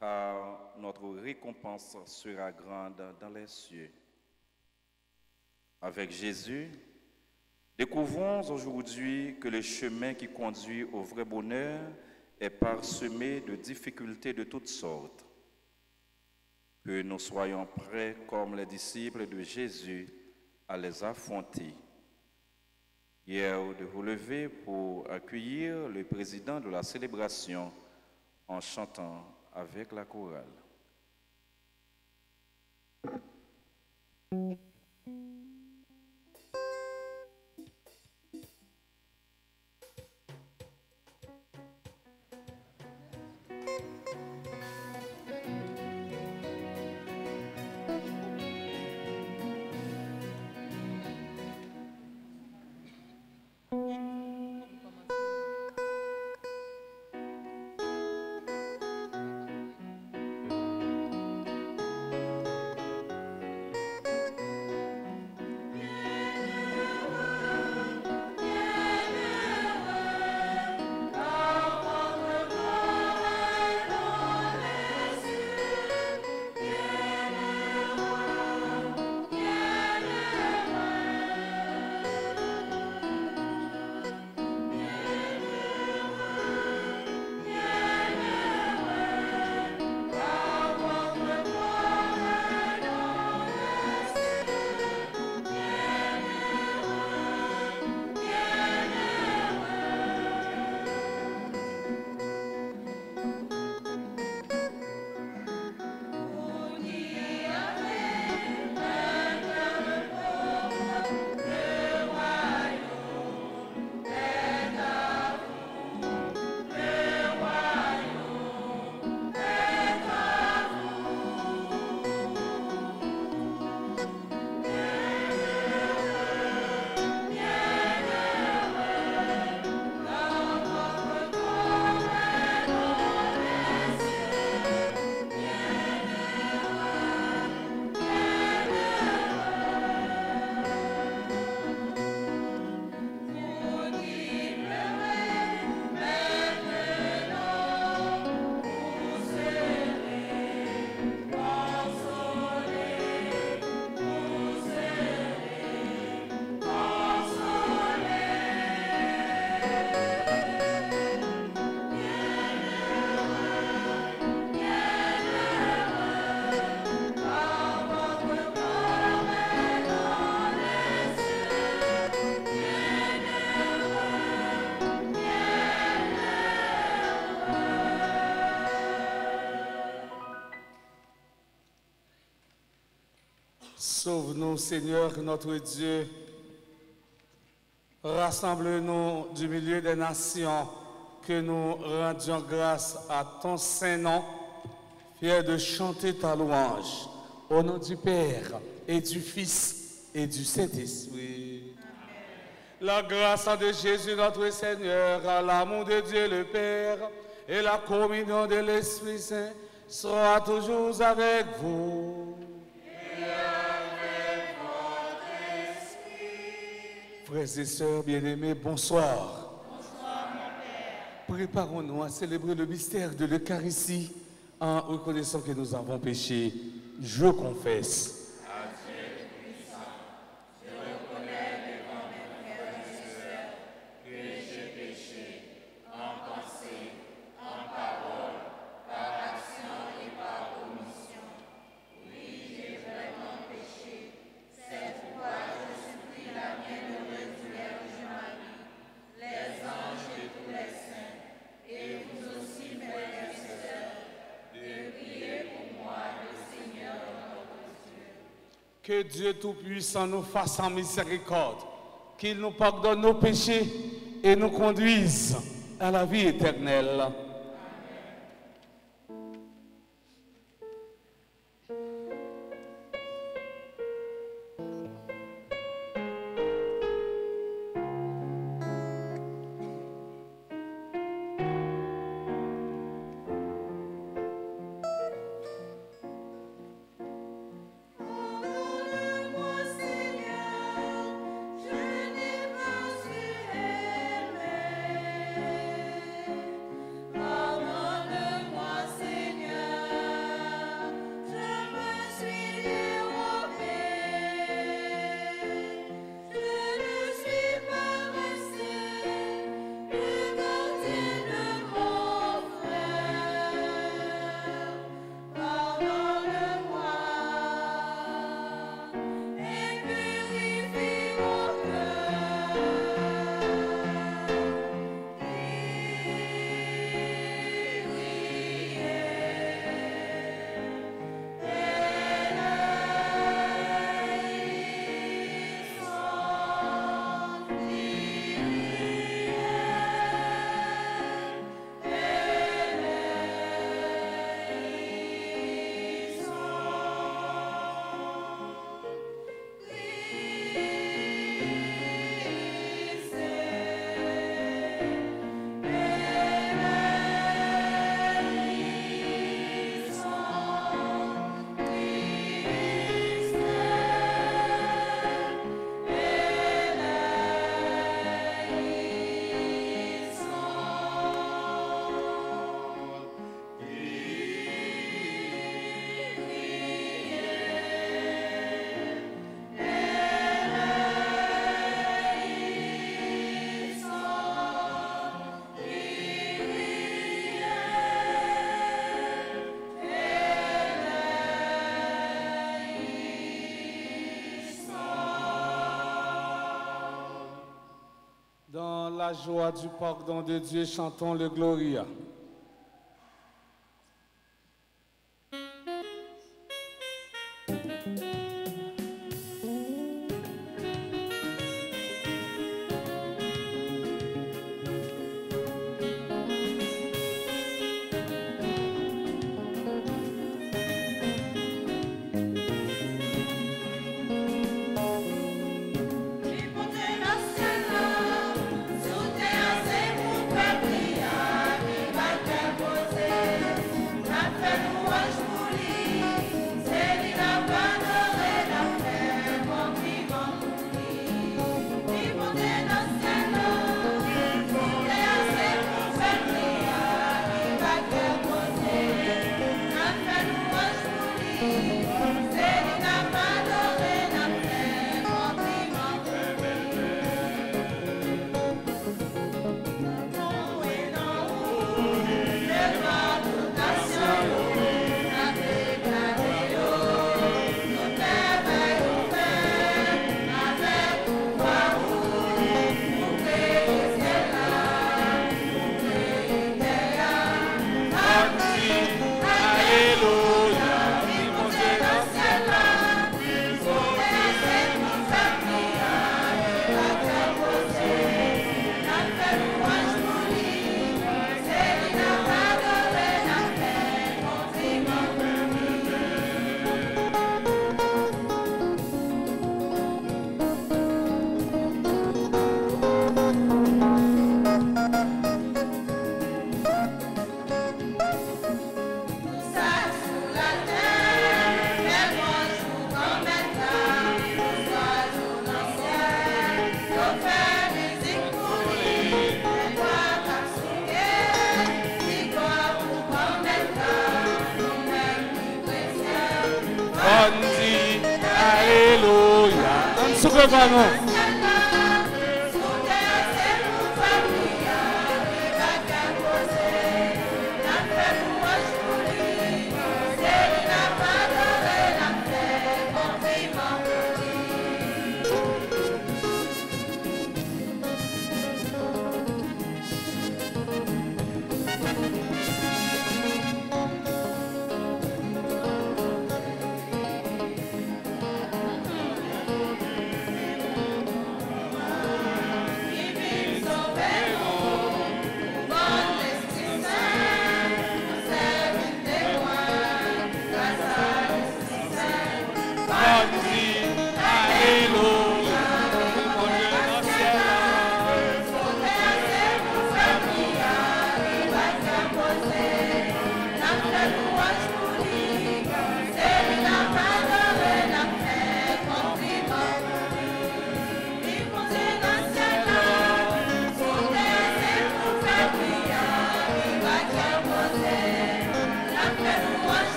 car notre récompense sera grande dans les cieux. Avec Jésus, découvrons aujourd'hui que le chemin qui conduit au vrai bonheur est parsemé de difficultés de toutes sortes. Que nous soyons prêts, comme les disciples de Jésus, à les affronter. Hier, de vous lever pour accueillir le président de la célébration en chantant avec la chorale. Sauve-nous, Seigneur, notre Dieu. Rassemble-nous du milieu des nations, que nous rendions grâce à ton saint nom, fiers de chanter ta louange. Au nom du Père, et du Fils, et du Saint-Esprit. La grâce de Jésus, notre Seigneur, l'amour de Dieu le Père, et la communion de l'Esprit Saint sera toujours avec vous. Frères et sœurs bien-aimés, bonsoir. Bonsoir, mon Père. Préparons-nous à célébrer le mystère de l'Eucharistie en reconnaissant que nous avons péché. Je confesse. Que Dieu Tout-Puissant nous fasse en miséricorde, qu'il nous pardonne nos péchés et nous conduise à la vie éternelle. Je n'ai pas su aimer. la joie du pardon de Dieu, chantons le Gloria.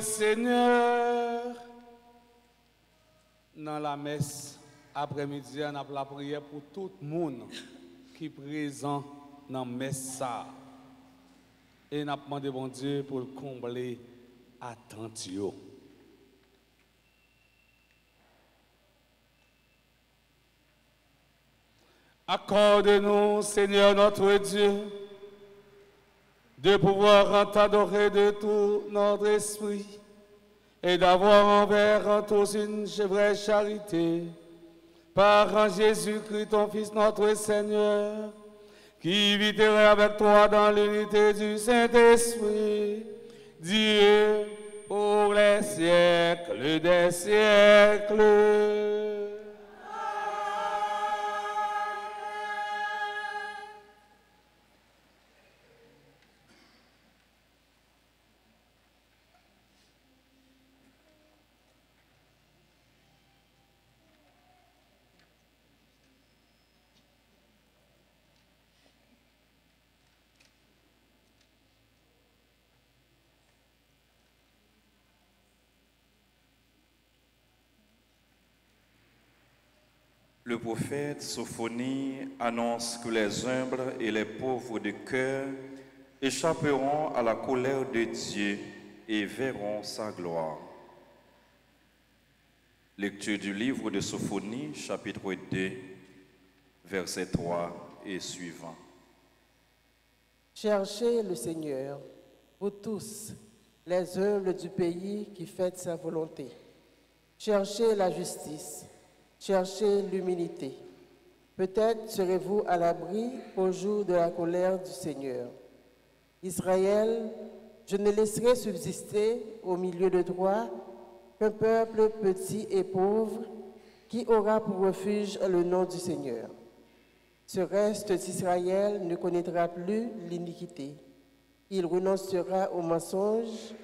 Seigneur, dans la messe après-midi, on a la prière pour tout le monde qui est présent dans la messe. Et on a demandé bon Dieu pour le combler attention. Accorde-nous, Seigneur notre Dieu, de pouvoir t'adorer de tout notre esprit et d'avoir envers tous une vraie charité. Par Jésus-Christ, ton Fils, notre Seigneur, qui vivrait avec toi dans l'unité du Saint-Esprit, Dieu, pour les siècles des siècles. Le prophète Sophonie annonce que les humbles et les pauvres de cœur échapperont à la colère de Dieu et verront sa gloire. Lecture du livre de Sophonie, chapitre 2, versets 3 et suivants. Cherchez le Seigneur, vous tous, les œuvres du pays qui fêtent sa volonté. Cherchez la justice, cherchez l'humilité. Peut-être serez-vous à l'abri au jour de la colère du Seigneur. Israël, je ne laisserai subsister au milieu de toi qu'un peuple petit et pauvre qui aura pour refuge le nom du Seigneur. Ce reste d'Israël ne connaîtra plus l'iniquité. Il renoncera au mensonge.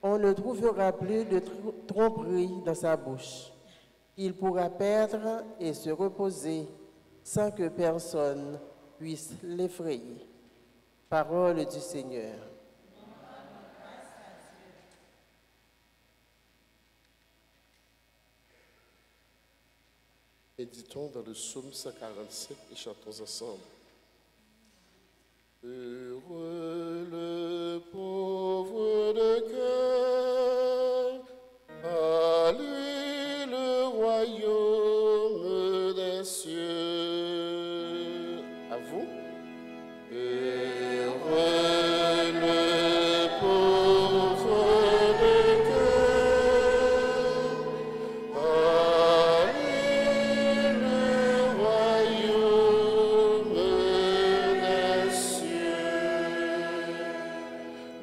On ne trouvera plus de tromperie dans sa bouche. Il pourra perdre et se reposer sans que personne puisse l'effrayer. Parole du Seigneur. Méditons dans le psaume 147 et chantons ensemble. Heureux le pauvre de cœur, à lui le royaume des cieux. À vous. Heureux le pauvre de cœur, à lui le royaume des cieux.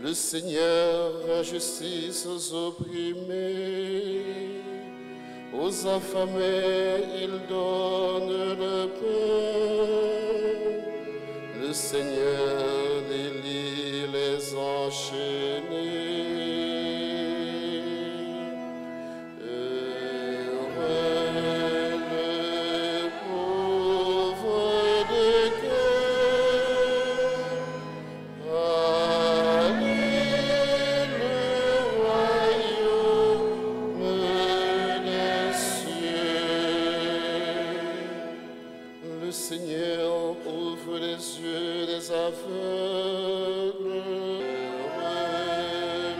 Le Seigneur rend justice aux opprimés, aux affamés il donne le pain. Le Seigneur délie les enchaînés. Heureux le pauvre de cœur, à lui le royaume des cieux. Le Seigneur ouvre les yeux des aveugles. Heureux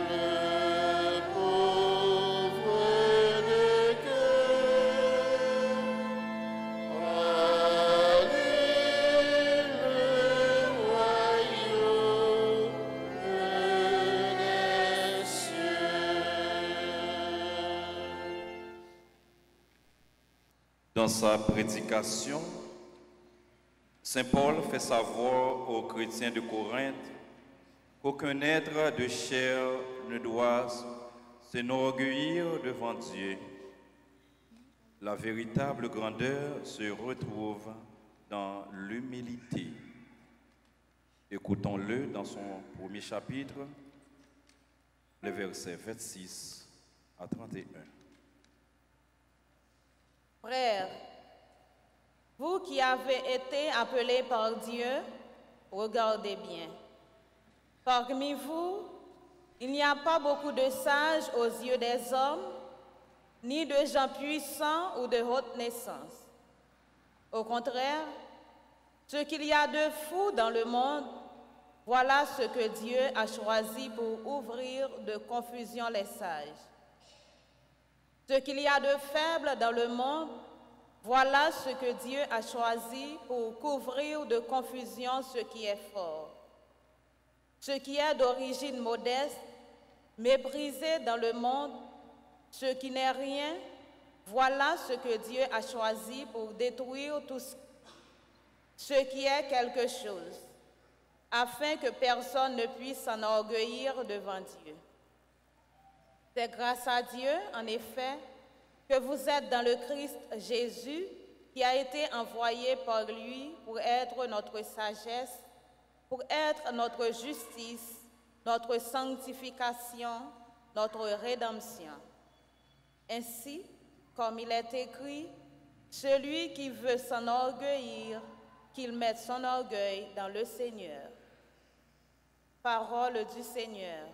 le pauvre de cœur, à lui le royaume des cieux. Dans sa prédication, Saint Paul fait savoir aux chrétiens de Corinthe qu'aucun être de chair ne doit s'enorgueillir devant Dieu. La véritable grandeur se retrouve dans l'humilité. Écoutons-le dans son premier chapitre, les versets 26 à 31. Frères, vous qui avez été appelés par Dieu, regardez bien. Parmi vous, il n'y a pas beaucoup de sages aux yeux des hommes, ni de gens puissants ou de haute naissance. Au contraire, ce qu'il y a de fou dans le monde, voilà ce que Dieu a choisi pour ouvrir de confusion les sages. Ce qu'il y a de faible dans le monde, voilà ce que Dieu a choisi pour couvrir de confusion ce qui est fort. Ce qui est d'origine modeste, méprisé dans le monde, ce qui n'est rien, voilà ce que Dieu a choisi pour détruire tout ce qui est quelque chose, afin que personne ne puisse s'enorgueillir devant Dieu. C'est grâce à Dieu, en effet, que vous êtes dans le Christ Jésus, qui a été envoyé par lui pour être notre sagesse, pour être notre justice, notre sanctification, notre rédemption. Ainsi, comme il est écrit, celui qui veut s'enorgueillir, qu'il mette son orgueil dans le Seigneur. Parole du Seigneur.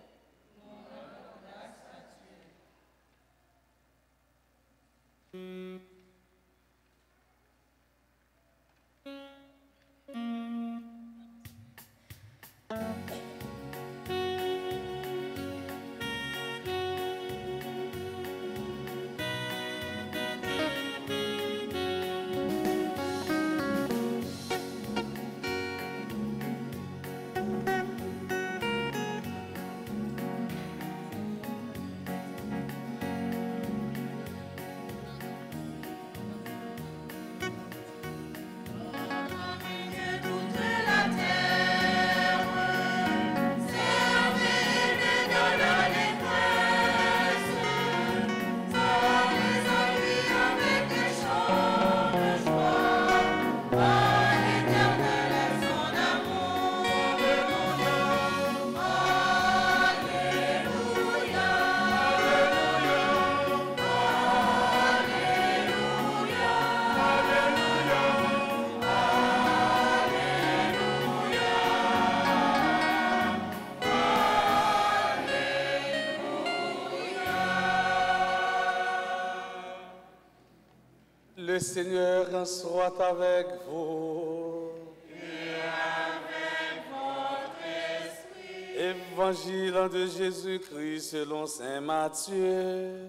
Le Seigneur soit avec vous. Et avec votre esprit. Évangile de Jésus-Christ selon saint Matthieu.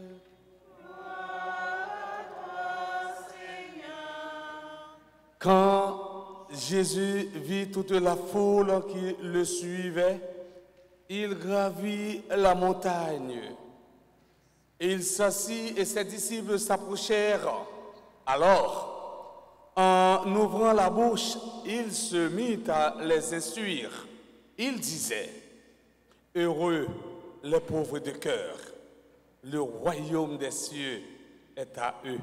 Quand Jésus vit toute la foule qui le suivait, il gravit la montagne. Il s'assit et ses disciples s'approchèrent. Alors, en ouvrant la bouche, il se mit à les instruire. Il disait, « Heureux les pauvres de cœur, le royaume des cieux est à eux.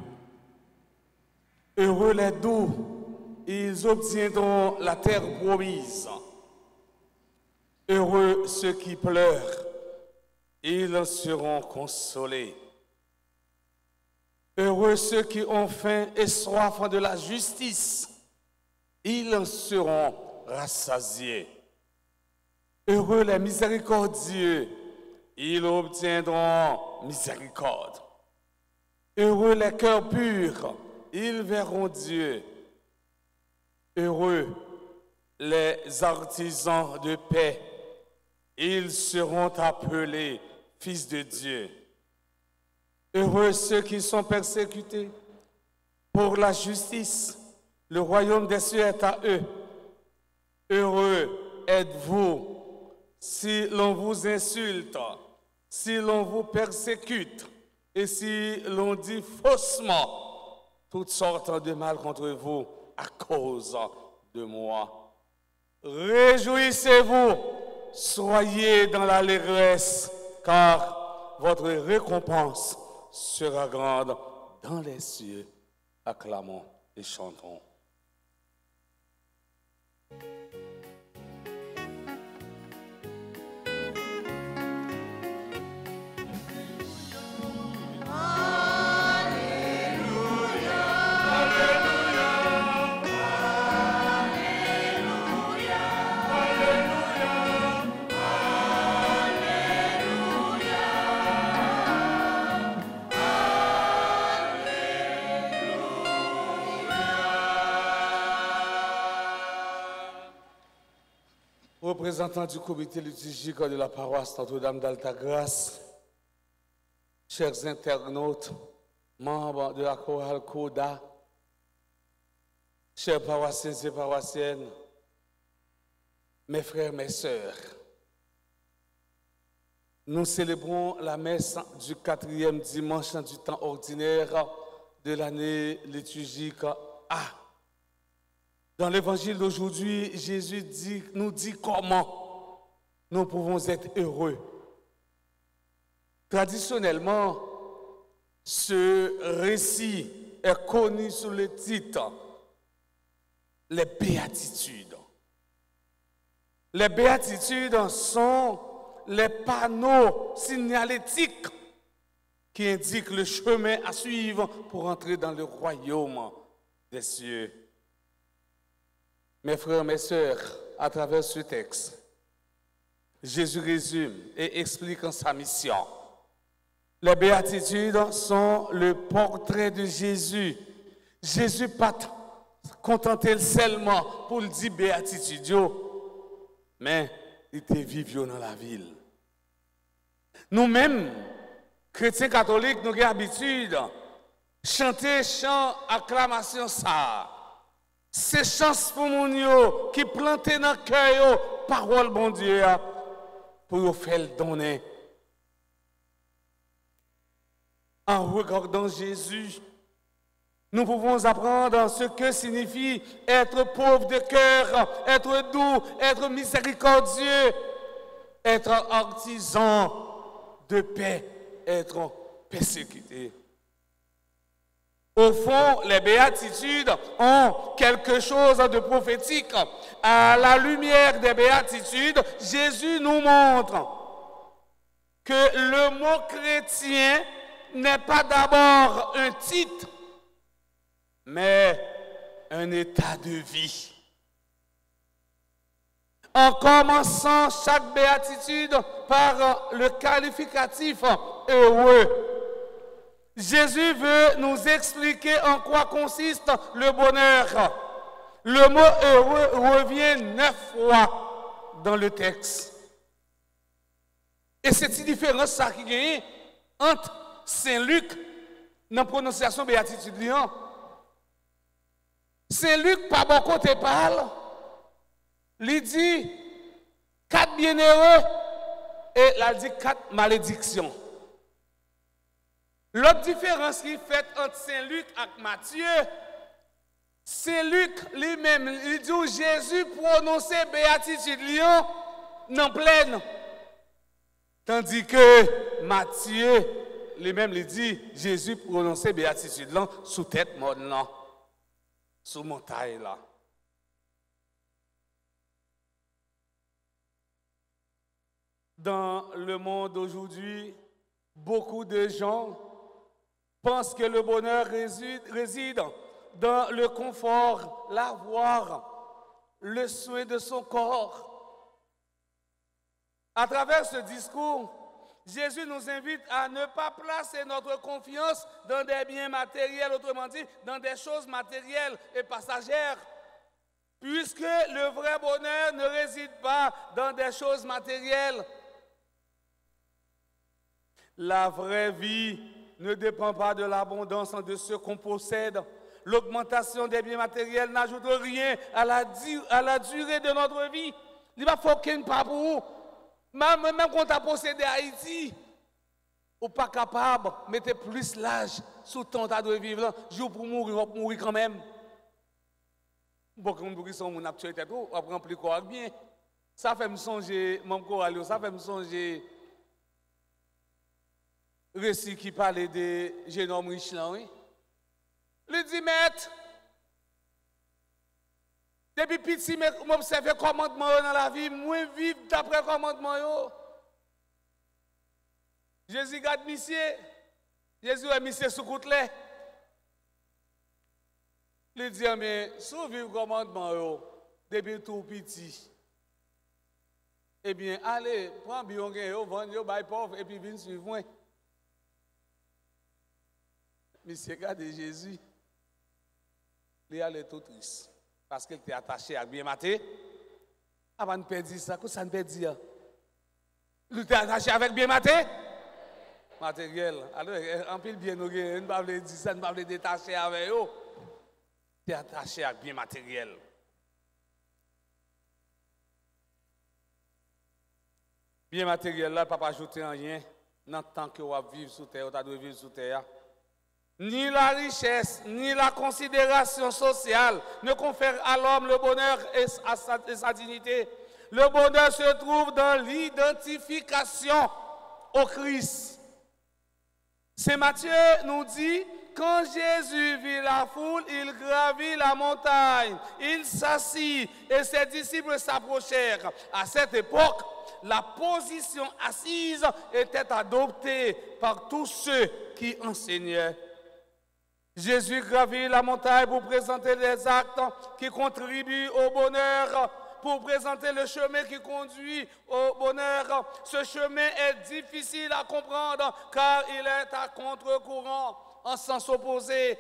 Heureux les doux, ils obtiendront la terre promise. Heureux ceux qui pleurent, ils seront consolés. Heureux ceux qui ont faim et soif de la justice, ils seront rassasiés. Heureux les miséricordieux, ils obtiendront miséricorde. Heureux les cœurs purs, ils verront Dieu. Heureux les artisans de paix, ils seront appelés fils de Dieu. Heureux ceux qui sont persécutés pour la justice, le royaume des cieux est à eux. Heureux êtes-vous si l'on vous insulte, si l'on vous persécute et si l'on dit faussement toutes sortes de mal contre vous à cause de moi. Réjouissez-vous, soyez dans l'allégresse, car votre récompense sera grande dans les cieux. Acclamons et chantons. Représentants du comité liturgique de la paroisse Notre-Dame d'Altagrace, chers internautes, membres de la chorale Coda, chers paroissiens et paroissiennes, mes frères, mes sœurs, nous célébrons la messe du 4e dimanche du temps ordinaire de l'année liturgique A. Dans l'évangile d'aujourd'hui, Jésus nous dit comment nous pouvons être heureux. Traditionnellement, ce récit est connu sous le titre « Les béatitudes ». Les béatitudes sont les panneaux signalétiques qui indiquent le chemin à suivre pour entrer dans le royaume des cieux. Mes frères, mes sœurs, à travers ce texte, Jésus résume et explique sa mission. Les béatitudes sont le portrait de Jésus. Jésus pas contenté seulement pour le dire béatitude, mais il était vivant dans la ville. Nous-mêmes, chrétiens catholiques, nous avons l'habitude de chanter chant acclamation ça. C'est chance pour nous qui plantent dans le cœur parole bon Dieu pour nous faire le donner. En regardant Jésus, nous pouvons apprendre ce que signifie être pauvre de cœur, être doux, être miséricordieux, être artisan de paix, être persécuté. Au fond, les béatitudes ont quelque chose de prophétique. À la lumière des béatitudes, Jésus nous montre que le mot chrétien n'est pas d'abord un titre, mais un état de vie. En commençant chaque béatitude par le qualificatif heureux. Jésus veut nous expliquer en quoi consiste le bonheur. Le mot heureux revient 9 fois dans le texte. Et c'est une différence ça qui gagne entre Saint-Luc dans la prononciation béatitude. Saint-Luc, par bon côté parle, il dit 4 bienheureux et il dit 4 malédictions. L'autre différence qui est faite entre Saint-Luc et Matthieu, Saint-Luc lui-même, il dit où Jésus prononçait béatitude Lyon dans pleine. Tandis que Matthieu lui-même, il dit Jésus prononçait béatitude là sous tête morte là, sous montagne là. Dans le monde aujourd'hui, beaucoup de gens pensent que le bonheur réside dans le confort, l'avoir, le soin de son corps. À travers ce discours, Jésus nous invite à ne pas placer notre confiance dans des biens matériels, autrement dit, dans des choses matérielles et passagères, puisque le vrai bonheur ne réside pas dans des choses matérielles. La vraie vie ne dépend pas de l'abondance de ce qu'on possède. L'augmentation des biens matériels n'ajoute rien à la durée de notre vie. Il ne faut qu'il n'y ait pas pour vous. Même quand on a possédé Haïti, ou pas capable de mettre plus l'âge sous ton tas de vivre, jour pour mourir, on mourir quand même. Beaucoup de gens qui sont mon actualité, on prend plus quoi bien. Ça fait me songer, mon coral, ça fait me songer. Récit qui parlait de jeune homme riche là, oui. Il dit, maître, depuis petit, m'observe le commandement dans la vie, moi vivre d'après le commandement. Jésus garde monsieur, Jésus est monsieur sous côtelé. Il dit, mais si vous vivez le commandement depuis tout petit, eh bien, allez, prends bien, vendez, bail pauvre, et puis venez suivre moi. Monsieur regarde Jésus, il allait tout triste. Parce qu'il était attaché à bien maté. Avant de perdre ça, qu'est-ce que ça ne perd dire? Il était attaché avec bien maté? Matériel. Alors, en pile bien, nous ne pouvons pas dire ça, nous ne pouvons pas détacher avec eux. Il était attaché à bien matériel. Bien matériel, là, papa ajouter rien. Dans le temps que vous vivez sous terre, vous devez vivre sous terre. Ni la richesse, ni la considération sociale ne confèrent à l'homme le bonheur et sa dignité. Le bonheur se trouve dans l'identification au Christ. Saint Matthieu nous dit, quand Jésus vit la foule, il gravit la montagne, il s'assit et ses disciples s'approchèrent. À cette époque, la position assise était adoptée par tous ceux qui enseignaient. Jésus gravit la montagne pour présenter les actes qui contribuent au bonheur, pour présenter le chemin qui conduit au bonheur. Ce chemin est difficile à comprendre car il est à contre-courant, en sens opposé.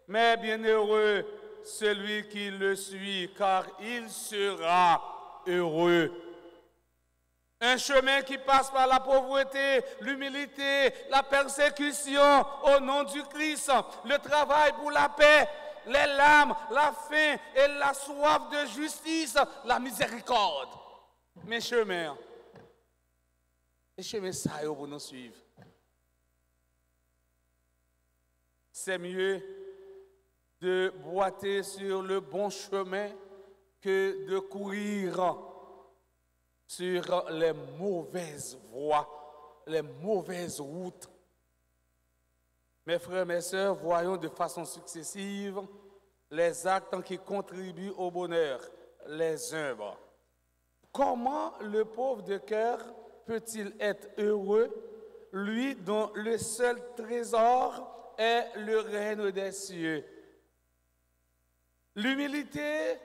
Mais bienheureux celui qui le suit car il sera heureux. Un chemin qui passe par la pauvreté, l'humilité, la persécution au nom du Christ, le travail pour la paix, les larmes, la faim et la soif de justice, la miséricorde. Mes chemins, les chemins ça pour nous suivre. C'est mieux de boiter sur le bon chemin que de courir sur les mauvaises voies, les mauvaises routes. Mes frères, mes sœurs, voyons de façon successive les actes qui contribuent au bonheur, les œuvres. Comment le pauvre de cœur peut-il être heureux, lui dont le seul trésor est le règne des cieux? L'humilité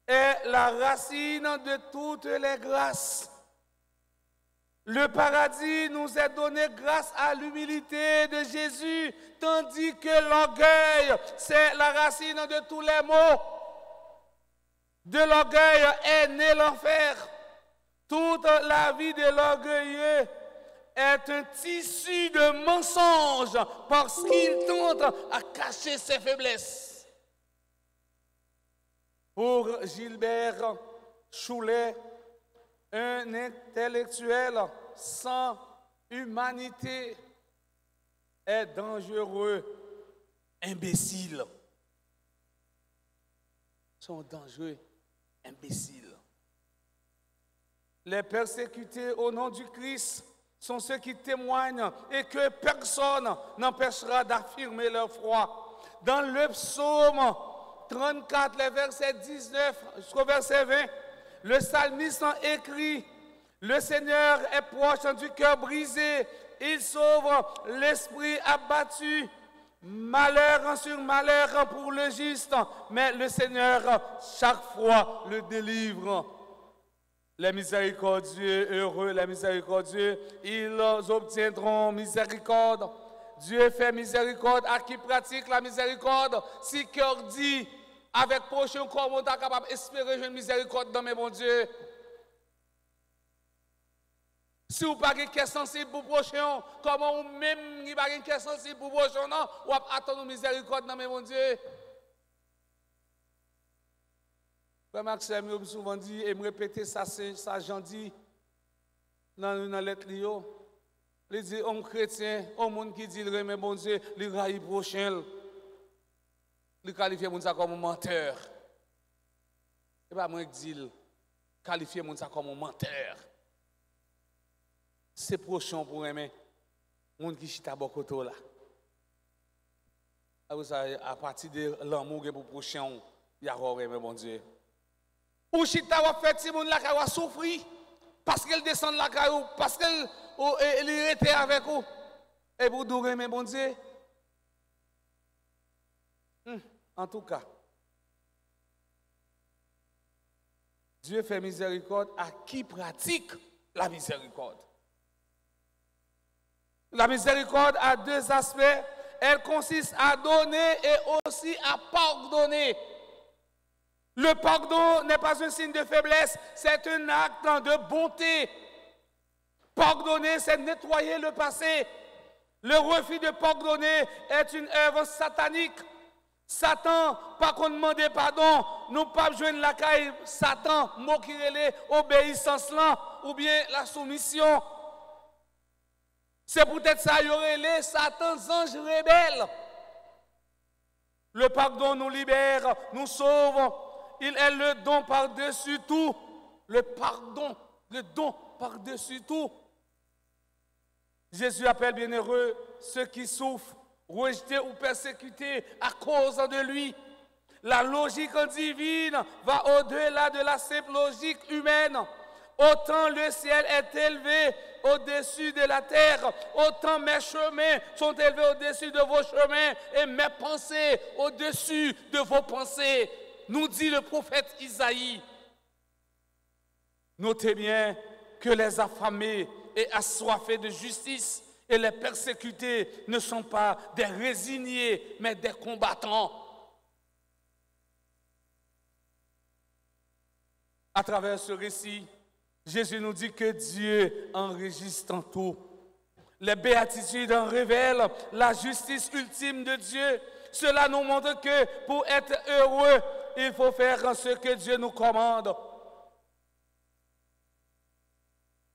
est la racine de toutes les grâces. Le paradis nous est donné grâce à l'humilité de Jésus, tandis que l'orgueil, c'est la racine de tous les maux. De l'orgueil est né l'enfer. Toute la vie de l'orgueilleux est un tissu de mensonges parce qu'il tente à cacher ses faiblesses. Pour Gilbert Choulet, un intellectuel sans humanité est dangereux, imbécile. Ils sont dangereux, imbéciles. Les persécutés au nom du Christ sont ceux qui témoignent et que personne n'empêchera d'affirmer leur foi. Dans le psaume 34, les versets 19 jusqu'au verset 20, le psalmiste écrit: le Seigneur est proche du cœur brisé, il sauve l'esprit abattu. Malheur sur malheur pour le juste, mais le Seigneur chaque fois le délivre. Les miséricordieux, heureux les miséricordieux, ils obtiendront miséricorde. Dieu fait miséricorde à qui pratique la miséricorde. Si cœur dit avec prochain, comment on est capable d'espérer une miséricorde dans mes bons Dieu? Si vous n'avez pas de cœur sensible pour prochain, comment vous même n'avez pas de cœur sensible pour prochain, non? Ou attendre une miséricorde dans mes bons Dieu? Frère Maxime, je me souvent dit, et me répéter ça, j'en dis dans la lettre Lio. Il dit, homme chrétien, un monde qui dit, mais bon Dieu, il raille prochain. Il qualifie mon ça comme un menteur. Et pas moi qui dis, qualifier mon ça comme un menteur. C'est prochain pour aimer. Monde qui chita beaucoup là. À partir de l'amour pour prochain, il y a aimer mon Dieu. Ou chita va faire si monde là qui va souffrir parce qu'elle descend la caillou, parce qu'elle était avec vous. Et pour nous aimer mon Dieu. En tout cas, Dieu fait miséricorde à qui pratique la miséricorde. La miséricorde a deux aspects. Elle consiste à donner et aussi à pardonner. Le pardon n'est pas un signe de faiblesse, c'est un acte de bonté. Pardonner, c'est nettoyer le passé. Le refus de pardonner est une œuvre satanique. Satan, pas qu'on demande pardon, nous pas joindre la caille Satan, mot qui relève obéissance là, ou bien la soumission. C'est peut-être ça, il y aurait les Satan, anges rebelles. Le pardon nous libère, nous sauve. Il est le don par-dessus tout. Le pardon, le don par-dessus tout. Jésus appelle bienheureux ceux qui souffrent, rejetés ou persécutés à cause de lui. La logique divine va au-delà de la simple logique humaine. Autant le ciel est élevé au-dessus de la terre, autant mes chemins sont élevés au-dessus de vos chemins et mes pensées au-dessus de vos pensées, nous dit le prophète Isaïe. Notez bien que les affamés et assoiffés de justice et les persécutés ne sont pas des résignés, mais des combattants. À travers ce récit, Jésus nous dit que Dieu enregistre en tout. Les béatitudes en révèlent la justice ultime de Dieu. Cela nous montre que pour être heureux, il faut faire ce que Dieu nous commande.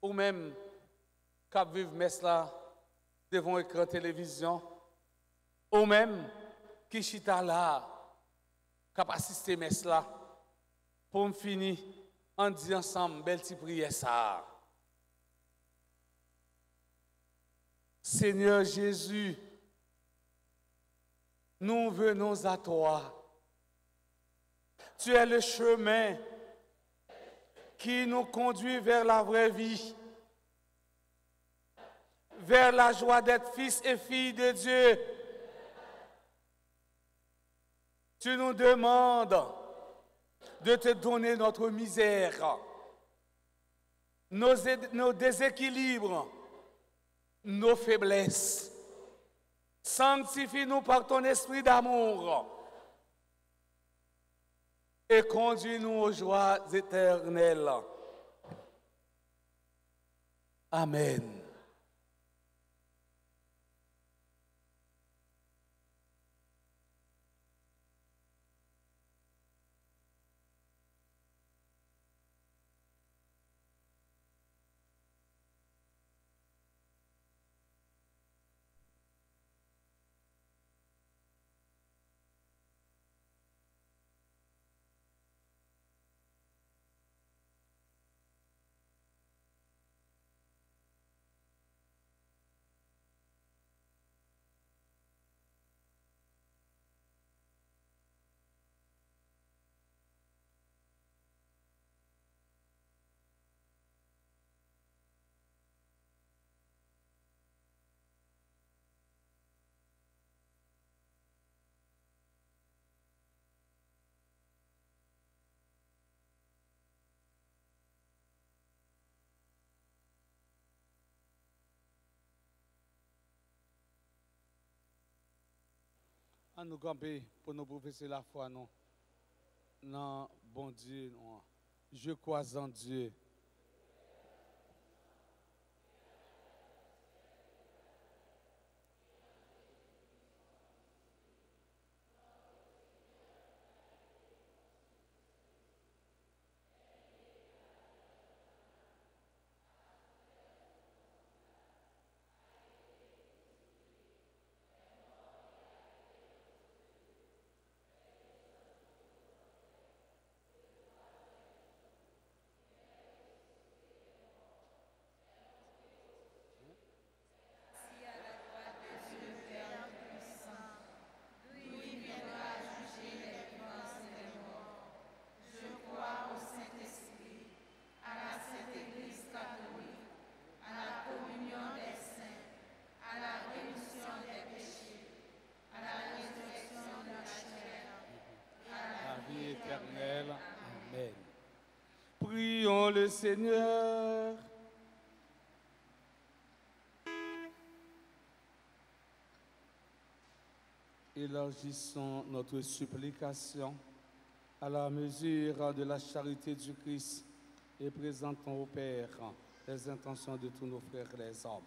Ou même, quand vivre messe là, devant écran télévision, ou même, qui chita là, qui assisté messe là, pour me finir, on dit ensemble, belle petite prière ça. Seigneur Jésus, nous venons à toi. Tu es le chemin qui nous conduit vers la vraie vie, vers la joie d'être fils et filles de Dieu. Tu nous demandes de te donner notre misère nos déséquilibres, nos faiblesses. Sanctifie-nous par ton esprit d'amour et conduis-nous aux joies éternelles. Amen. À nous camper pour nous professer la foi, non. Non, bon Dieu, non. Je crois en Dieu. Amen. Prions le Seigneur. Élargissons notre supplication à la mesure de la charité du Christ et présentons au Père les intentions de tous nos frères les hommes.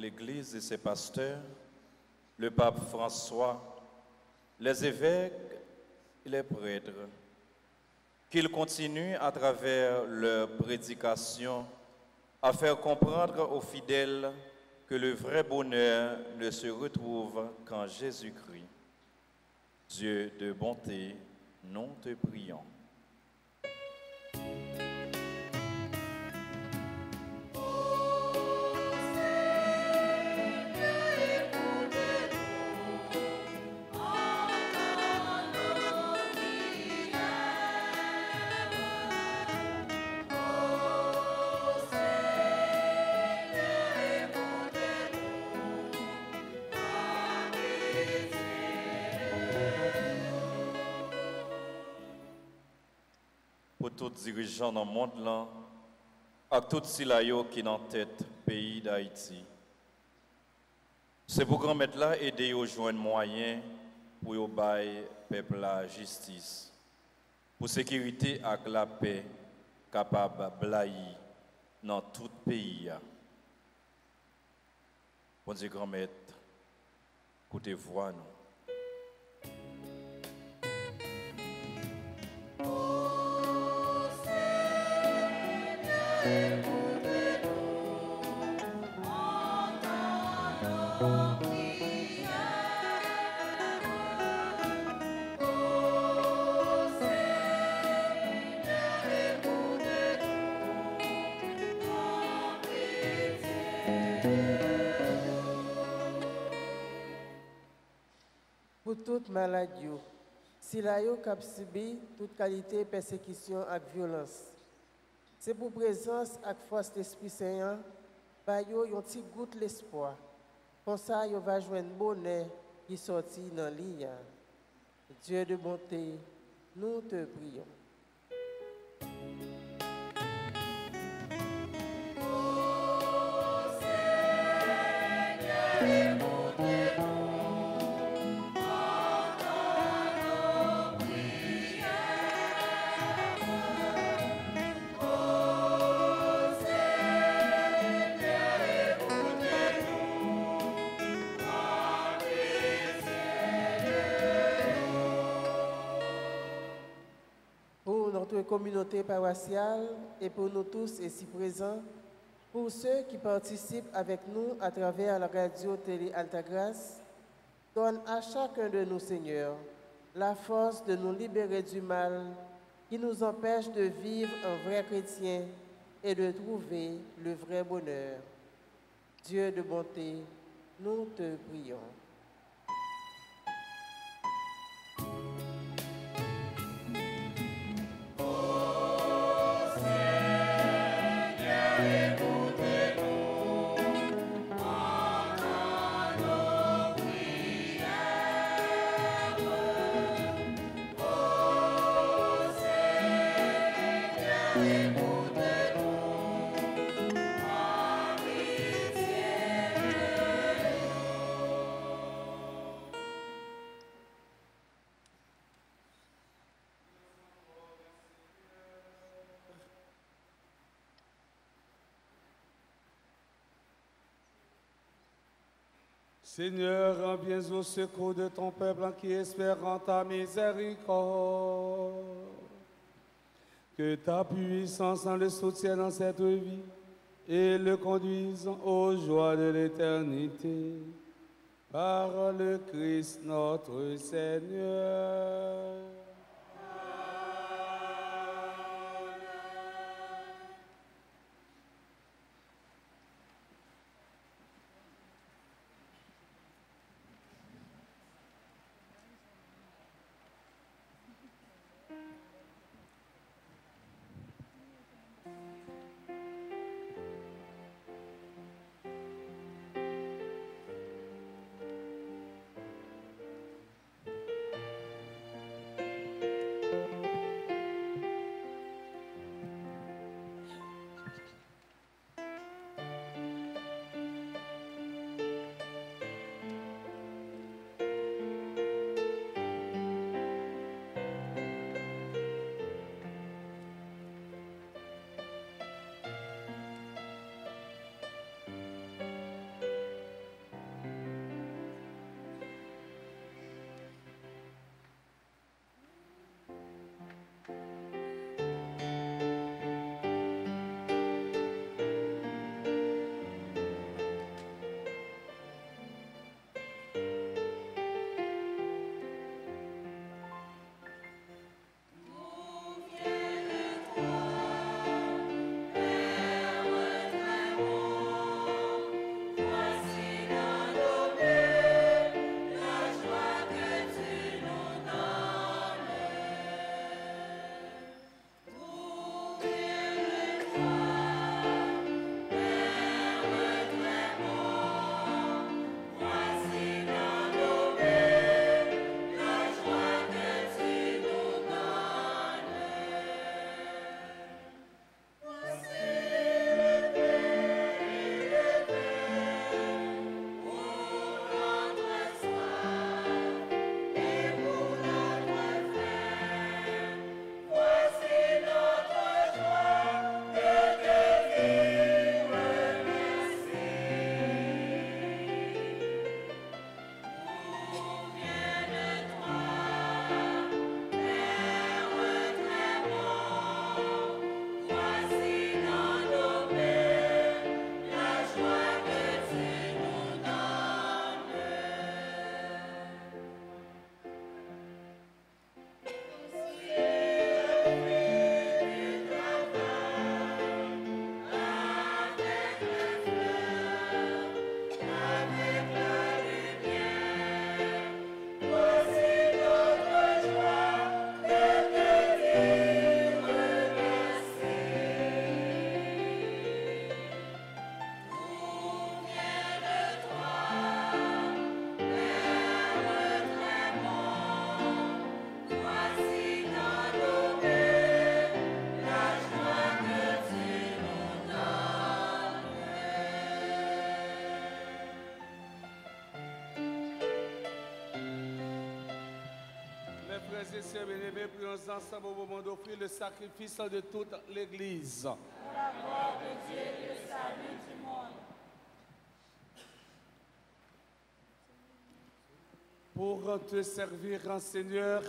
l'Église et ses pasteurs, le pape François, les évêques et les prêtres, qu'ils continuent à travers leur prédication à faire comprendre aux fidèles que le vrai bonheur ne se retrouve qu'en Jésus-Christ. Dieu de bonté, nous te prions. Pour tous les dirigeants dans le monde, là, à tous ceux qui sont en tête pays d'Haïti. C'est pour grand maître là aider aux joindre moyens pour yo bail peuple la justice, pour sécurité et la paix capable blayer dans tout pays. Bon Dieu grand maître, écoutez voix nous. Pour toute maladie, si la yo cap subi toute qualité de persécution et violence. C'est pour présence et force de l'Esprit Saint, ba yo yon ti goutte l'espoir. Comme ça, yo va joindre bonheur qui sorti dans l'île. Dieu de bonté, nous te prions. Communauté paroissiale et pour nous tous ici présents, pour ceux qui participent avec nous à travers la radio télé Altagrace, donne à chacun de nous, Seigneur, la force de nous libérer du mal qui nous empêche de vivre un vrai chrétien et de trouver le vrai bonheur. Dieu de bonté, nous te prions. Seigneur, rends bien au secours de ton peuple qui espère en ta miséricorde. Que ta puissance en le soutienne dans cette vie et le conduise aux joies de l'éternité. Par le Christ notre Seigneur. Frères et sœurs bien-aimés, prions ensemble au moment d'offrir le sacrifice de toute l'Église. Pour la gloire de Dieu et le salut du monde. Pour te servir, Seigneur,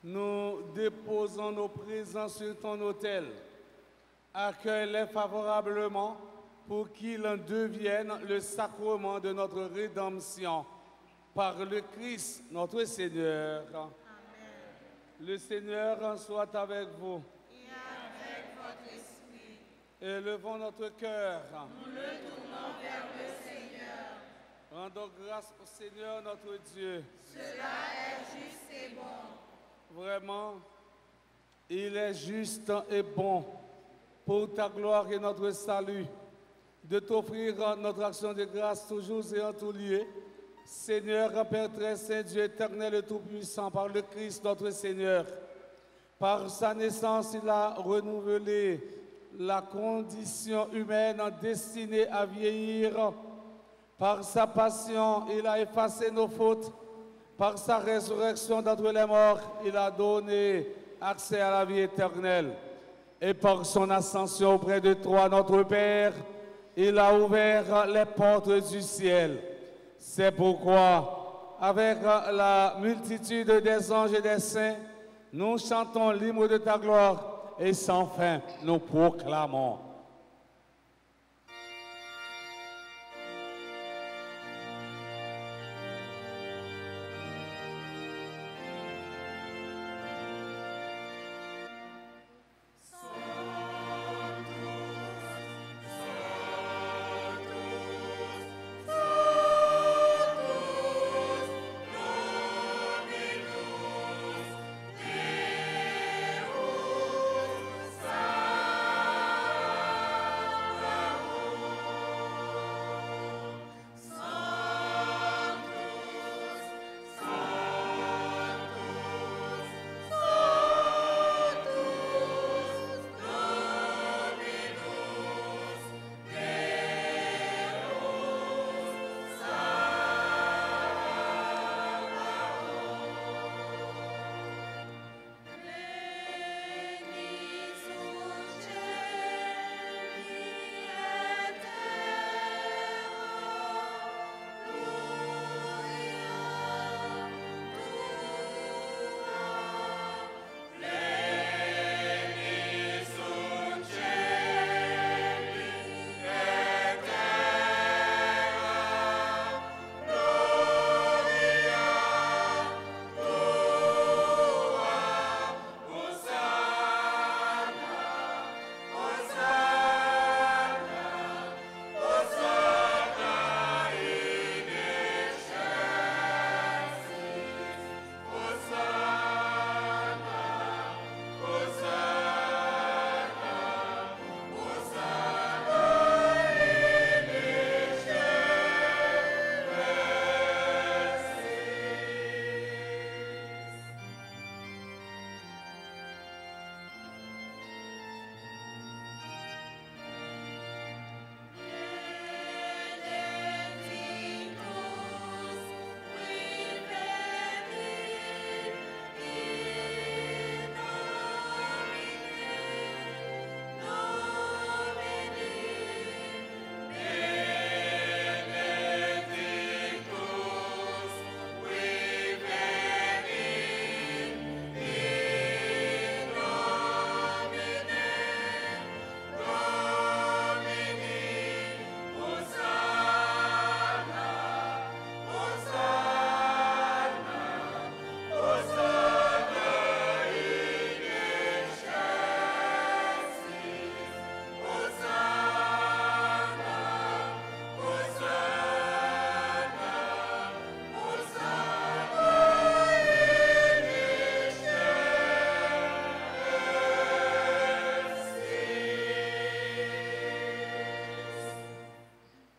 nous déposons nos présents sur ton autel. Accueille-les favorablement pour qu'ils deviennent le sacrement de notre rédemption. Par le Christ, notre Seigneur. Amen. Le Seigneur soit avec vous. Et avec votre esprit. Élevons notre cœur. Nous le tournons vers le Seigneur. Rendons grâce au Seigneur notre Dieu. Cela est juste et bon. Vraiment, il est juste et bon pour ta gloire et notre salut de t'offrir notre action de grâce toujours et en tout lieu. Seigneur, Père très saint, Dieu éternel et tout-puissant, par le Christ notre Seigneur, par sa naissance, il a renouvelé la condition humaine destinée à vieillir. Par sa passion, il a effacé nos fautes. Par sa résurrection d'entre les morts, il a donné accès à la vie éternelle. Et par son ascension auprès de toi, notre Père, il a ouvert les portes du ciel. C'est pourquoi, avec la multitude des anges et des saints, nous chantons l'hymne de ta gloire et sans fin nous proclamons.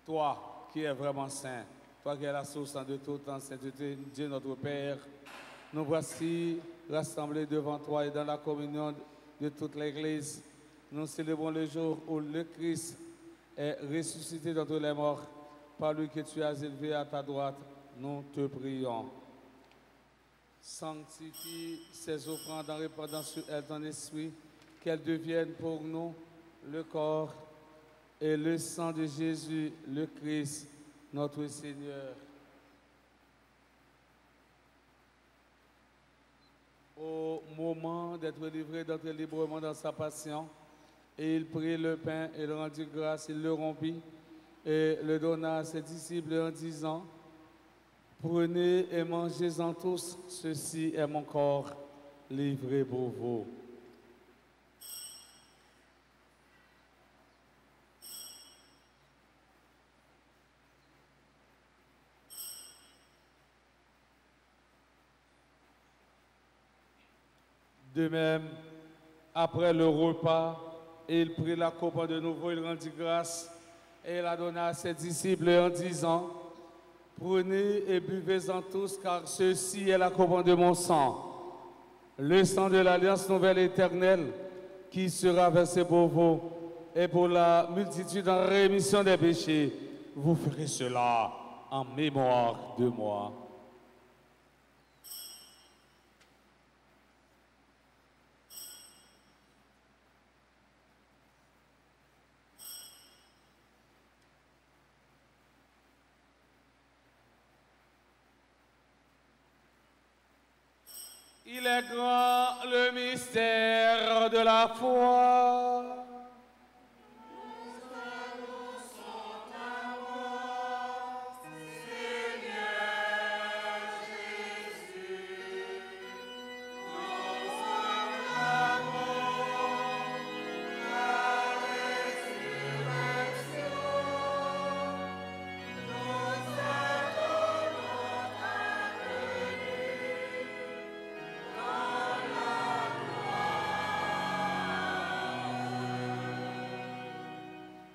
Toi qui es vraiment saint, toi qui es la source de toute en sainteté, Dieu notre Père, nous voici rassemblés devant toi et dans la communion de toute l'Église. Nous célébrons le jour où le Christ est ressuscité d'entre les morts, par lui que tu as élevé à ta droite. Nous te prions. Sanctifie ces offrandes en répandant sur elles ton esprit, qu'elles deviennent pour nous le corps et le sang de Jésus, le Christ, notre Seigneur. Au moment d'être livré, d'entrer librement dans sa passion, et il prit le pain et le rendit grâce, il le rompit et le donna à ses disciples en disant: prenez et mangez-en tous, ceci est mon corps livré pour vous. De même, après le repas, il prit la coupe de nouveau, il rendit grâce et la donna à ses disciples en disant: prenez et buvez-en tous, car ceci est la coupe de mon sang, le sang de l'alliance nouvelle et éternelle, qui sera versé pour vous et pour la multitude en rémission des péchés. Vous ferez cela en mémoire de moi. Il est grand le mystère de la foi.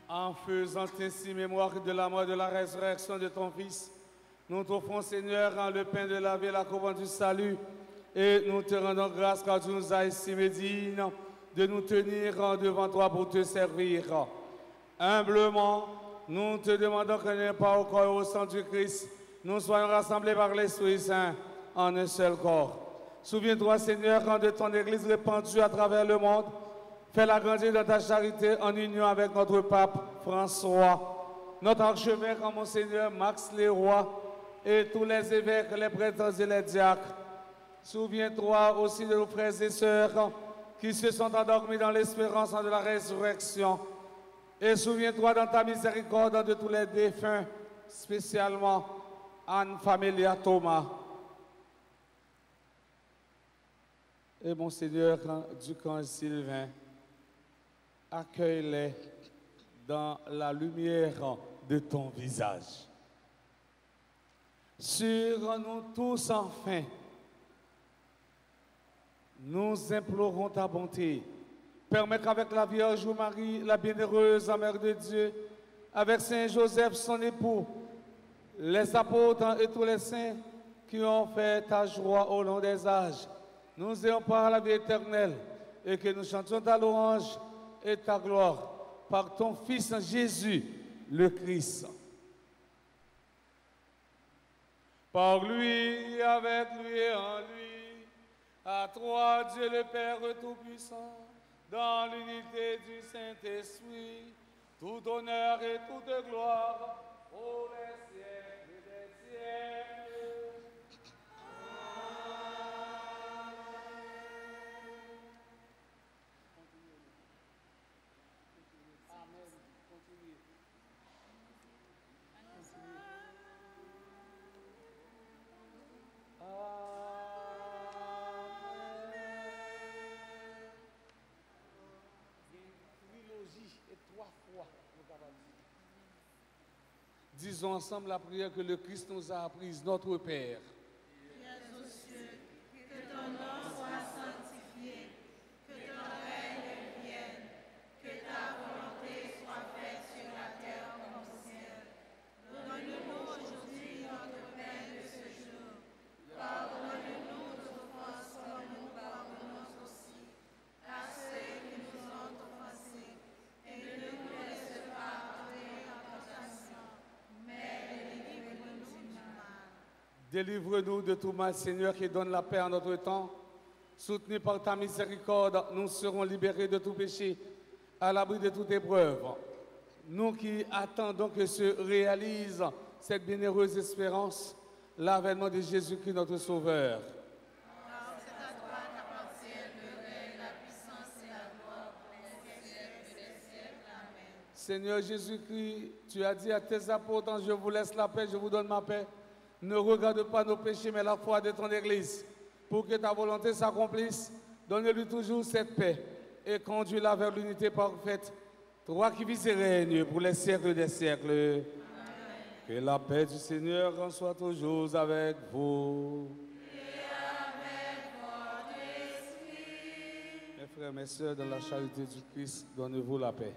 En faisant ainsi mémoire de la mort et de la résurrection de ton Fils, nous t'offrons, Seigneur, le pain de la vie et la couronne du salut, et nous te rendons grâce car tu nous as estimés dignes de nous tenir devant toi pour te servir. Humblement, nous te demandons que n'est pas au corps et au sang du Christ, nous soyons rassemblés par l'Esprit Saint en un seul corps. Souviens-toi, Seigneur, de ton Église répandue à travers le monde. Fais-la grandir dans ta charité en union avec notre pape François, notre archevêque, Monseigneur Max Leroy, et tous les évêques, les prêtres et les diacres. Souviens-toi aussi de nos frères et sœurs qui se sont endormis dans l'espérance de la résurrection. Et souviens-toi dans ta miséricorde de tous les défunts, spécialement Anne Familia Thomas. Et Monseigneur Ducamp Sylvain, accueille-les dans la lumière de ton visage. Sur nous tous enfin, nous implorons ta bonté. Permets qu'avec la Vierge Marie, la bienheureuse Mère de Dieu, avec Saint Joseph, son époux, les apôtres et tous les saints qui ont fait ta joie au long des âges, nous ayons part à la vie éternelle et que nous chantions ta louange et ta gloire par ton Fils Jésus, le Christ. Par lui, avec lui et en lui, à toi, Dieu le Père Tout-Puissant, dans l'unité du Saint-Esprit, tout honneur et toute gloire, pour les siècles des siècles. Disons ensemble la prière que le Christ nous a apprise, notre Père. Qui es aux cieux, que ton nom soit sanctifié, que ton règne vienne, que ta volonté soit faite sur la terre comme au ciel. Donne-nous aujourd'hui notre pain de ce jour. Pardonne-nous nos offenses comme nous pardonnons aussi à ceux qui nous ont offensés. Et ne nous laisse pas entrer en tentation, mais délivre-nous du mal. Délivre-nous de tout mal, Seigneur, qui donne la paix à notre temps. Soutenus par ta miséricorde, nous serons libérés de tout péché, à l'abri de toute épreuve. Nous qui attendons que se réalise cette bienheureuse espérance, l'avènement de Jésus-Christ, notre Sauveur. Seigneur Jésus-Christ, tu as dit à tes apôtres, je vous laisse la paix, je vous donne ma paix. Ne regarde pas nos péchés, mais la foi de ton Église. Pour que ta volonté s'accomplisse, donne-lui toujours cette paix et conduis-la vers l'unité parfaite. Toi qui vis et règnes pour les siècles des siècles. Amen. Que la paix du Seigneur soit toujours avec vous. Et avec votre esprit. Mes frères, mes sœurs, dans la charité du Christ, donnez-vous la paix.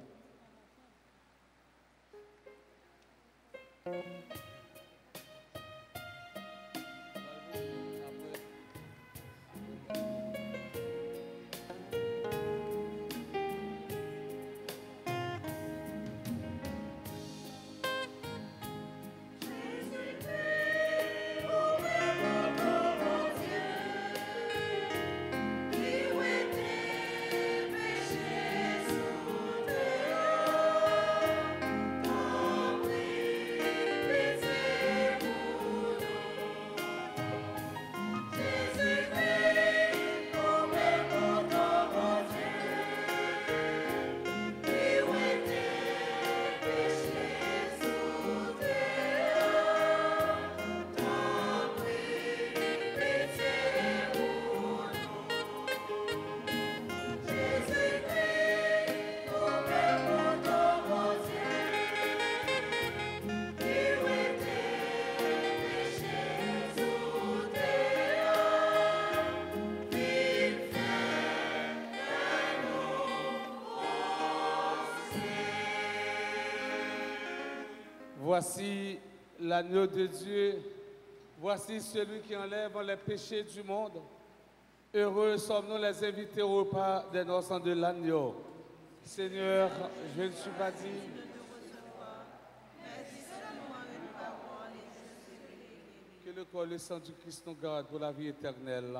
Voici l'agneau de Dieu, voici celui qui enlève les péchés du monde. Heureux sommes-nous les invités au repas des noces de l'agneau. Seigneur, je ne suis pas digne. Que le corps et le sang du Christ nous garde pour la vie éternelle.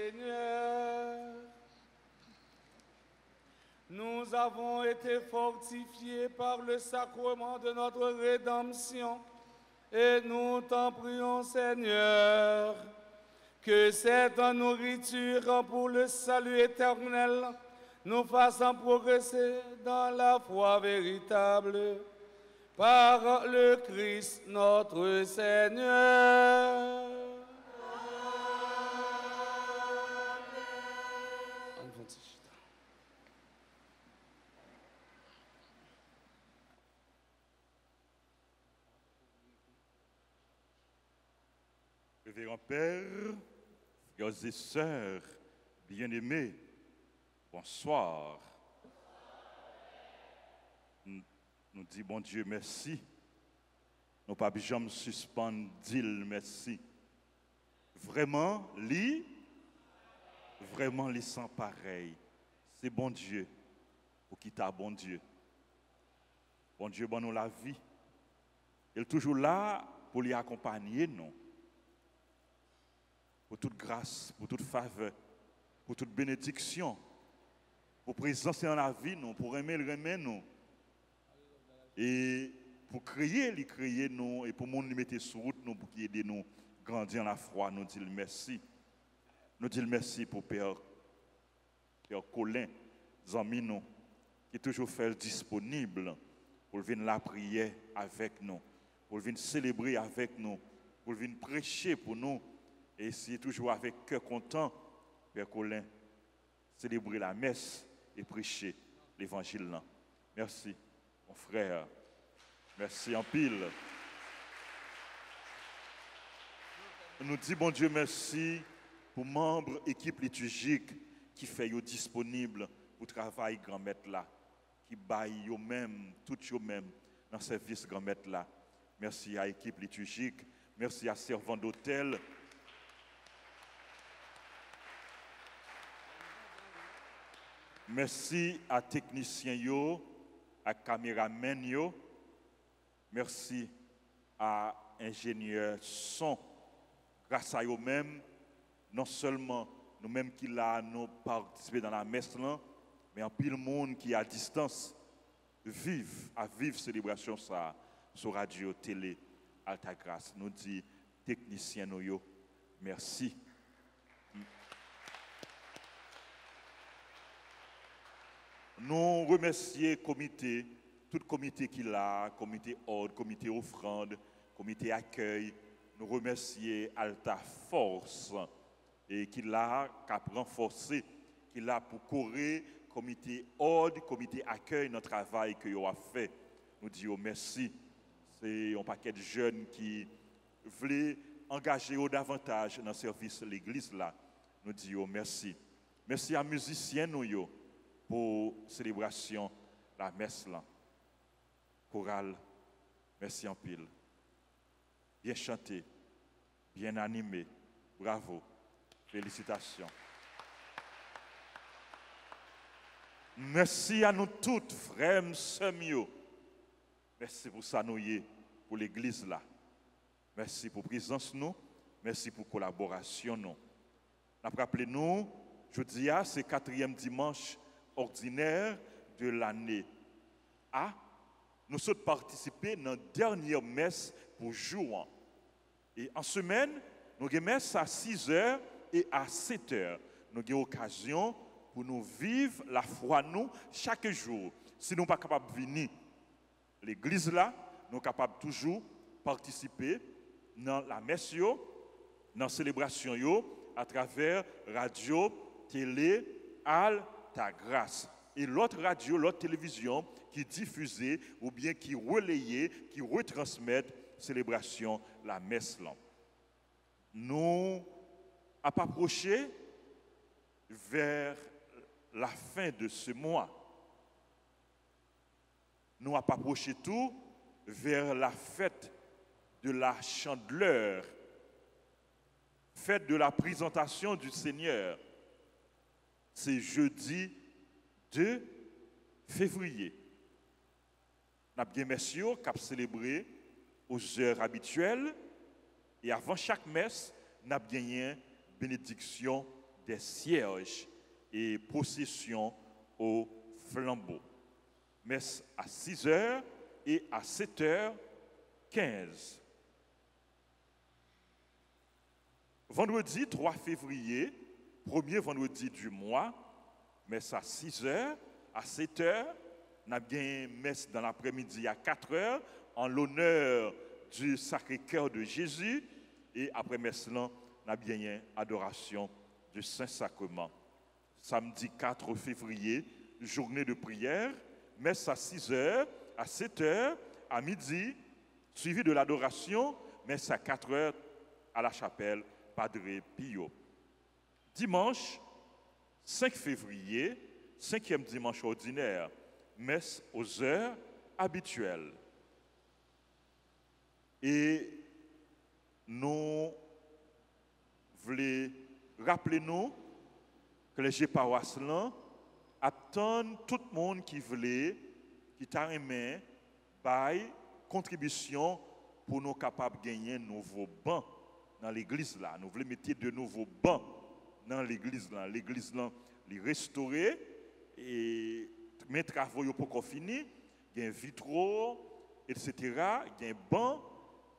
Seigneur. Nous avons été fortifiés par le sacrement de notre rédemption et nous t'en prions, Seigneur, que cette nourriture pour le salut éternel nous fasse progresser dans la foi véritable par le Christ notre Seigneur. Révérend Père, frères et sœurs, bien-aimés, bonsoir. Nous disons, bon Dieu, merci. Nous ne pouvons pas jamais suspendre, dire merci. Vraiment, les sans pareil. C'est bon Dieu, pour qui t'a bon Dieu. Bon Dieu, bon nous la vie. Il est toujours là pour les accompagner, nous. Pour toute grâce, pour toute faveur, pour toute bénédiction, pour présence dans la vie, nous, pour aimer le remettre, nous. Et pour créer nous, et pour nous mettre sur route, nous, pour qu'il aide nous grandir dans la foi, nous disons merci. Nous disons merci pour Père Colin, amis nous, qui est toujours fait disponible pour venir la prière avec nous, pour venir célébrer avec nous, pour venir prêcher pour nous. Et c'est toujours avec cœur content, Père Colin, célébrer la messe et prêcher l'évangile. Merci, mon frère. Merci en pile. Nous disons, bon Dieu, merci pour membres équipe liturgique qui fait disponible pour travailler grand maître là, qui baillent eux-mêmes, tout eux-mêmes dans le service grand maître là. Merci à l'équipe liturgique, merci à servant d'hôtel. Merci à techniciens yo, à caméramen yo. Merci à ingénieurs son. Grâce à eux-mêmes, non seulement nous-mêmes qui là nous participons dans la messe là, mais en pile monde qui à distance vivre célébration ça sur radio, télé, Alta Grâce. Nous dit techniciens nous yo, merci. Nous remercions tout comité qui l'a, comité ordre, comité offrande, comité accueil. Nous remercions Alta Force et qui l'a renforcé, qui l'a pour courir, comité ordre, comité accueil, notre travail que vous avez fait. Nous disons merci. C'est un paquet de jeunes qui voulaient engager davantage dans le service de l'église là. Nous disons merci. Merci à musiciens nous pour célébration la messe là. Chorale, merci en pile. Bien chanté, bien animé. Bravo. Félicitations. Merci à nous toutes, frères, sœurs. Merci pour ça nous pour l'église là. Merci pour présence nous. Merci pour collaboration nous. Rappelez-nous, jeudi c'est 4e dimanche ordinaire de l'année A. Nous sommes participés dans la dernière messe pour jour. Et en semaine, nous avons messe à 6h et à 7h. Nous avons occasion pour nous vivre la foi nous chaque jour. Si nous ne sommes pas capables de venir à l'église là, nous sommes capables toujours participer dans la messe, dans la célébration, à travers radio, télé, Alta Grâce. Et l'autre radio, l'autre télévision qui diffusait ou bien qui relayait, qui retransmettent célébration, la messe là. Nous approchons vers la fin de ce mois. Nous approchons tout vers la fête de la Chandeleur, fête de la présentation du Seigneur. C'est jeudi 2 février. Nous avons bien messieurs qui ont célébré aux heures habituelles et avant chaque messe, nous avons gagné bénédiction des cierges et procession au flambeau. Messe à 6h et à 7h15. Vendredi 3 février, premier vendredi du mois, messe à 6h, à 7h, nous avons une messe dans l'après-midi à 4h en l'honneur du Sacré-Cœur de Jésus. Et après messe, nous avons une adoration du Saint-Sacrement. Samedi 4 février, journée de prière, messe à 6h, à 7h, à midi, suivi de l'adoration, messe à 4h à la chapelle Padre Pio. Dimanche 5 février, 5e dimanche ordinaire, messe aux heures habituelles. Et nous voulons rappeler nous que les paroisses attendent tout le monde qui voulait, qui t'a aimé, bail, contribution pour nous capables de gagner un nouveau banc dans l'église là. Nous voulons mettre de nouveaux bancs dans l'église là. L'église là, les restaurer et mes travaux sont pas encore finis. Il y a un vitraux, etc. Il y a un banc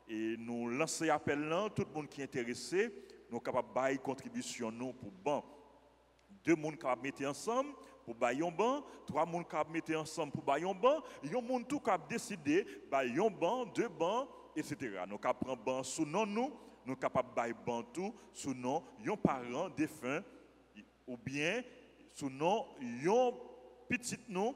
et nous lançons appel là, tout le monde qui est intéressé, nous sommes capables de bailler contribution nous pour banc. 2 personnes capables de mettre ensemble pour bailler un banc, 3 personnes capables de mettre ensemble pour bailler un banc, et un monde tout capable décider bailler un banc, 2 bancs, etc. Nous capables prendre banc sous nom nous, nous capables bailler banc tout sous nom un parent défunt ou bien sous nom un petit nous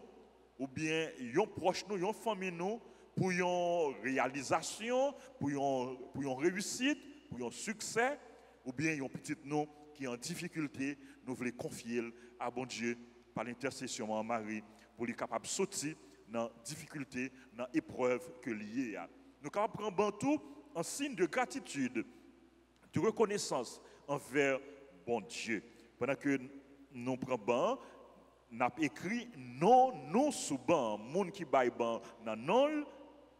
ou bien un proche nous, un famille nous pour une réalisation, pour une réussite, pour un succès ou bien un petit nous qui est en difficulté, nous voulons confier à bon Dieu par l'intercession de Marie pour lui capable de sortir dans la difficulté, dans l'épreuve que liée à. Nous sommes capables de prendre tout en signe de gratitude, de reconnaissance envers bon Dieu. Pendant que nous prenons nous avons écrit non sous ban. Moun qui baille ban nan non,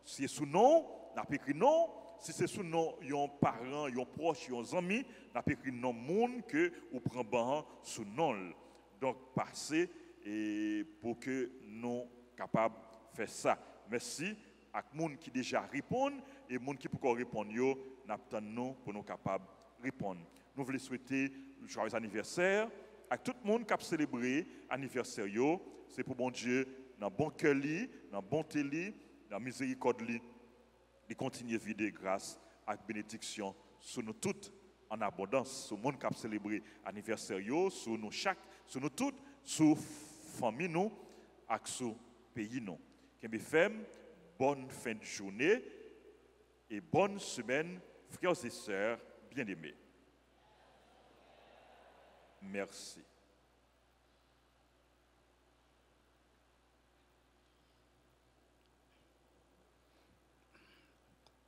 si c'est sous non, nous avons écrit non. Si c'est sous non, yon parent, yon proche, yon ami, nous avons écrit non moun que ou prend ban sous non. Donc passez et pour que nous capables de faire ça. Merci à moun qui déjà répondent et moun qui peut répondre yo, nous pour nous capables de répondre. Nous voulons souhaiter joyeux anniversaire à tout le monde qui a célébré l'anniversaire, c'est pour bon Dieu, dans bon cœur, dans bonté, dans miséricorde, de continuer à vivre grâce et bénédiction sur nous toutes en abondance, sur le monde qui a célébré l'anniversaire, sur nous chaque, sur nous toutes, sur la famille, nous, et sur le pays. Bonne fin de journée et bonne semaine, frères et sœurs bien-aimés. Merci.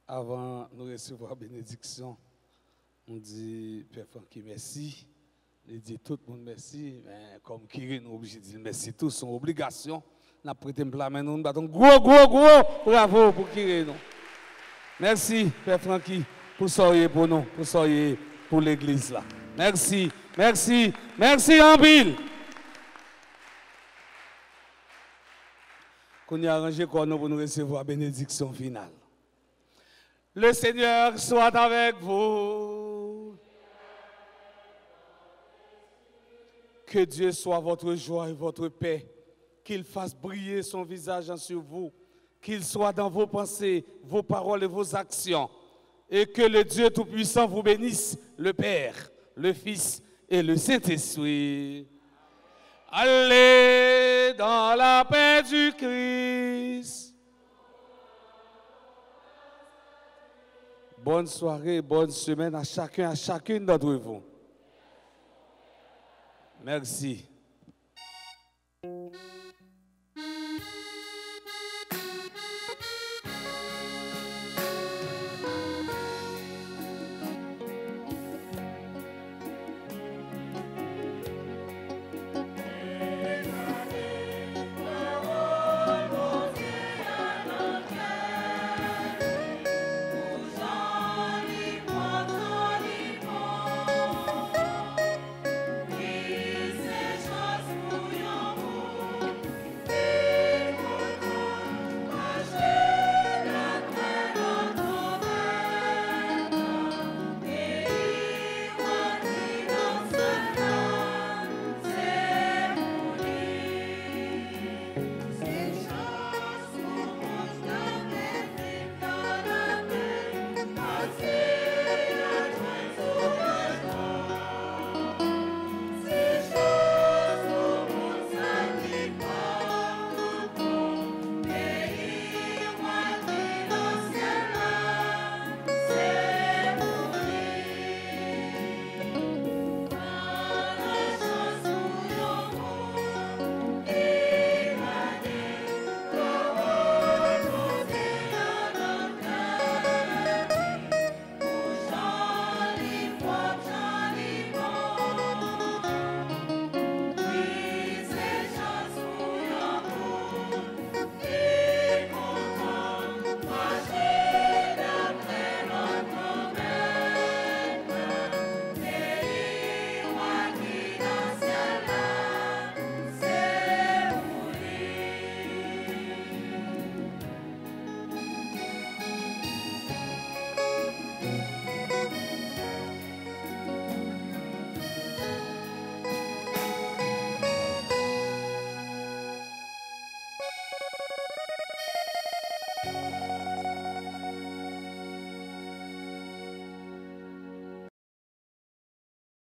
Avant de recevoir la bénédiction, on dit Père Francky merci. On dit tout le monde merci. Mais comme Kiri nous obligé de dire merci tous, son obligation. On a prêté un plat, mais nous battons gros bravo pour Kiri. Merci Père Francky pour soyez pour nous, pour soyez pour l'église là. Merci en pile. Qu'on y a arrangé quoi nous pour nous recevoir la bénédiction finale. Le Seigneur soit avec vous. Que Dieu soit votre joie et votre paix. Qu'il fasse briller son visage sur vous. Qu'il soit dans vos pensées, vos paroles et vos actions. Et que le Dieu Tout-Puissant vous bénisse, le Père, le Fils et le Saint-Esprit. Allez dans la paix du Christ. Bonne soirée, bonne semaine à chacun, à chacune d'entre vous. Merci.